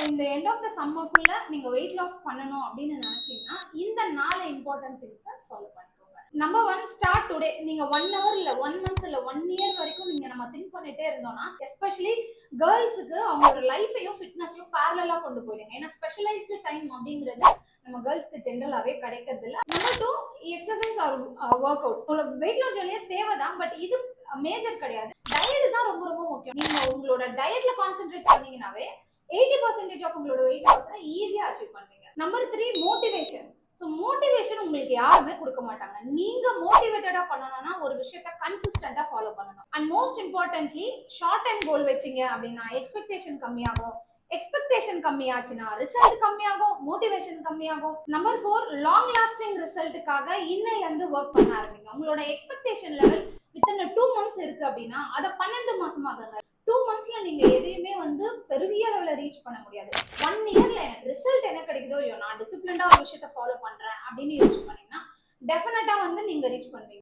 இந்த end of the சம்மர்க்குள்ள நீங்க weight loss பண்ணணும் அப்படின்னு நினைச்சீங்கன்னா இந்த 4 இம்பார்ட்டன்ட் திங்ஸை ஃபாலோ பண்ணிக்கோங்க. Number 1, start today. நீங்க 1 hour இல்ல 1 month இல்ல 1 year வரைக்கும் நீங்க நம்ம திங்க் பண்ணிட்டே இருந்தோம்னா, எஸ்பெஷலி கேர்ள்ஸுக்கு அவங்களோட லைஃபையும் ஃபிட்னஸையும் பேரலா கொண்டு போயிடுங்க. ஏன்னா ஸ்பெஷலைஸ்டு டைம் அப்படிங்கிறது நம்ம கேர்ள்ஸ்க்கு ஜென்ரலாவே கிடைக்கிறது இல்ல. Number 2, exercise R work out. உங்களுக்கு வெயிட் லாஸ் ஜர்னியே தேவைதான், பட் இது மேஜர் கிடையாது. டயட் தான் ரொம்ப ரொம்ப முக்கியம். நீங்க உங்களோட டயட்ல கான்சென்ட்ரேட் பண்ணீங்கன்னாவே 80% ஆஃப் உங்களோட வெயிட் லாஸை ஈஸியா அச்சீவ் பண்ணுவீங்க. Number 3, motivation. ஸோ மோட்டிவேஷன் உங்களுக்கு யாருமே கொடுக்க மாட்டாங்க. நீங்க மோட்டிவேட்டடா பண்ணணும்னா ஒரு விஷயத்த கன்சிஸ்டன்டா ஃபாலோ பண்ணணும். And most importantly short time கோல் வச்சீங்க அப்படின்னா எக்ஸ்பெக்டேஷன் கம்மியாகும். எக்ஸ்பெக்டேஷன் கம்மியாச்சுன்னா ரிசல்ட் கம்மியாகும், மோட்டிவேஷன் கம்மியாகும். நம்பர் 4, லாங் லாஸ்டிங் ரிசல்ட்டுக்காக இன்னையில இருந்து ஒர்க் பண்ண ஆரம்பிங்க. உங்களோட எக்ஸ்பெக்டேஷன் லெவல் வித்தின் 2 months இருக்கு அப்படின்னா அதை 12 மாசமாகுங்க. 2 monthsல நீங்க எதையுமே பெரிய லெவல்ல ரீச் பண்ண முடியாது. 1 yearல எனக்கு ரிசல்ட் என்ன கிடைக்குதோ இல்லையோ, நான் டிசிப்ளின்டா ஒரு விஷயத்த ஃபாலோ பண்றேன் அப்படின்னு யோசிச்சு பண்ணீங்கன்னா டெஃபினட்டா நீங்க ரீச் பண்ணுவீங்க.